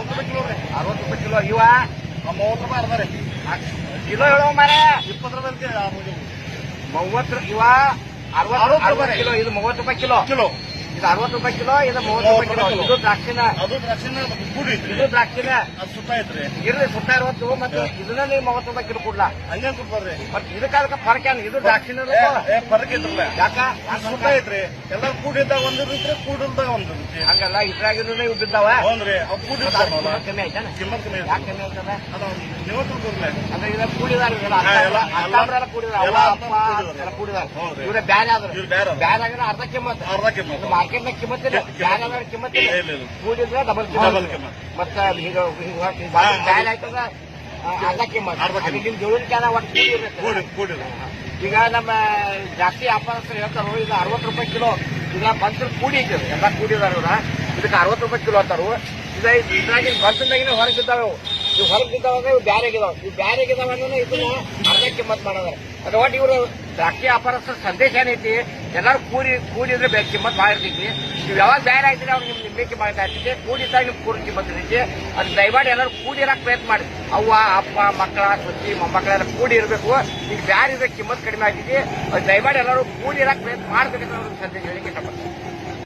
60 kilo ರೀ. 60 ರೂಪಾಯಿ kilo. ಇವ 30 ರೂಪಾಯಿ ಅರ್ಧ ರೀ. ಕಿಲೋ ಹೇಳೋ ಮಾರ 20 ರೂಪಾಯಿ 30. ಇವ 60 ರೂಪಾಯಿ ಕಿಲೋ. ಇದು 30 ರೂಪಾಯಿ ಕಿಲೋ. ಕಿಲೋ ಇದು 60 ರೂಪಾಯಿ ಕಿಲೋ. ಇದು 30 ರೂಪಾಯಿ ಕಿಲೋ. ಇದು ದ್ರಾಕ್ಷಿನ. ಅದು ದ್ರಾಕ್ಷಿನ ಕೂಡಿ ಐತ್ರಿ. ಇದು ದ್ರಾಕ್ಷಿನ ಅದು ಸುತ್ತ ಐತ್ರಿ. ಇರ್ಲಿ ಸುತ್ತ 60 ಮತ್ತೆ ಇದನ್ನ ನೀವು 30 ರೂಪಾಯಿ ಕಿಲೋ ಕೊಡ್ಲಾ? ಹಂಗೆ ಕೊಡ್ಬಾರ್ರಿ. ಮತ್ತೆ ಇದಕ್ಕೆ ಫರ್ಕ್ ಏನು? ಇದು ದ್ರಾಕ್ಷಿನ ಫರಕ್ ಐತ್ರಲ್ಲ. ಯಾಕ ಸುತ್ತ ಐತ್ರಿ. ಎಲ್ಲ ಕೂಡಿದ್ದಾಗ ಒಂದು ರೀತಿ ಕೂಡಿಲ್ದಾಗ ಒಂದು ರೀತಿ. ಹಂಗಲ್ಲ ಇದ್ರಾಗಿದ್ರು ಇವು ಬಿದ್ದಾವ. ಹೌದ್ರಿ. ಅವು ಕೂಡಿರ್ತಾವ ಕಮ್ಮಿ ಆಯ್ತಾನ? ಕಿಮ್ಮತ್ ಕಮ್ಮಿ ಯಾಕೆ ಕಮ್ಮಿ ಆಗ್ತದ? ಅದು ನೀವು ತಿಳ್ಕೊರ್ಲೆ. ಅಂದ್ರೆ ಇದ ಕೂಡಿದಾರ ಅಷ್ಟಾಮ್ರೆಲ್ಲ ಕೂಡಿದಾರ. ಅವ್ವ ಅಪ್ಪ ಎಲ್ಲ ಕೂಡಿದಾರ. ಇವ್ರೆ ಬ್ಯಾರೆ ಆದ್ರು. ಇವ್ರು ಬೇರೆ ಬ್ಯಾರೆ ಆಗಿದ್ರೆ ಅರ್ಧ ಕಿಮ್ಮತ್. ಅರ್ಧ ಕಿಮ್ಮತ್. ಮಾರ್ಕೆಟ್ನಾಗ ಕಿಮ್ಮತ್ ಇಲ್ಲ. ಬ್ಯಾರೆ ಆದ್ರೆ ಕಿಮ್ಮತ್ ಇಲ್ಲ. ಇಲ್ಲ. ಕೂಡಿದ್ರೆ ಡಬಲ್ ಡಬಲ್ ಕಿಮ್ಮತ್. ಕಿಮ್ಮತ್. ಮತ್ತೆ ಬ್ಯಾರೆ ಆಯ್ತದ ಅರ್ಧ ಕಿಮ್ಮತ್. ನಿಮ್ ಜೋಳಿನ ಕ್ಯಾನ ಒಟ್ಟು ಕೂಡಿರ್ಬೇಕು. ಈಗ ನಮ್ಮ ಜಾಸ್ತಿ ವ್ಯಾಪಾರಸ್ಥರು ಹೇಳ್ತಾರು ಇದು 60 ರೂಪಾಯಿ ಕಿಲೋ. ಈಗ ಬಂತ್ರ ಕೂಡಿ ಐತಿ ಎಲ್ಲ ಕೂಡಿದಾರ ಇವ್ರ. ಇದಕ್ಕೆ 60 ರೂಪಾಯಿ ಕಿಲೋ ಅಂತಾರು. ಇದ್ರಾಗ ಬಂತಂದಾಗಿನ ಹೊರಗೆ ಬಿದ್ದಾವೆ. ಇವು ಹೊರಗೆ ಬಿದ್ದಾವಾಗ ಇವು ಬ್ಯಾರೆಗಿದಾವ. ಇವು ಬ್ಯಾರೆಗಿದಾವ ಅನ್ನೋ ಇದನ್ನ ಅರ್ಧ ಕಿಮ್ಮತ್ ಮಾಡೋದಾರೆ. ಅದು ಒಟ್ಟು ಇವರು ದ್ರಾಕ್ಷಿ ವ್ಯಾಪಾರಸ್ಥರ ಸಂದೇಶ ಏನೈತಿ, ಎಲ್ಲರೂ ಕೂಡಿದ್ರೆ ಕಿಮ್ಮತ್ ಭಾಳ ಇರ್ತೈತಿ. ನೀವು ಯಾವಾಗ ಬೇರೆ ಆಯ್ತೀರಿ ಅವ್ರು ನಿಮ್ ನಿಂಬೆ ಕಿಮ್ಮತ್ ಆಗ್ತೈತಿ. ಕೂಡಿದ್ದಾಗ ನಿಮ್ಗೆ ಕೂಡಿ ಕಿಮ್ಮತ್ ಇರ್ತೈತಿ. ಅದು ದಯಮಾಡಿ ಎಲ್ಲರೂ ಕೂಡಿರಕ್ಕೆ ಪ್ರಯತ್ನ ಮಾಡಿ. ಅವ್ವ ಅಪ್ಪ ಮಕ್ಕಳ ಸೊಸಿ ಮೊಮ್ಮಕ್ಕಳೆಲ್ಲ ಕೂಡಿ ಇರಬೇಕು. ಈಗ ಬ್ಯಾರೆ ಇದ್ರೆ ಕಿಮ್ಮತ್ ಕಡಿಮೆ ಆಗ್ತೈತಿ. ಅದು ದಯಮಾಡಿ ಎಲ್ಲರೂ ಕೂಡಿರಕ್ಕೆ ಪ್ರಯತ್ನ ಮಾಡ್ಬೇಕಂತ ಸಂದೇಶ ಹೇಳಿಕೆ ಇಷ್ಟಪಡ್ತೀನಿ.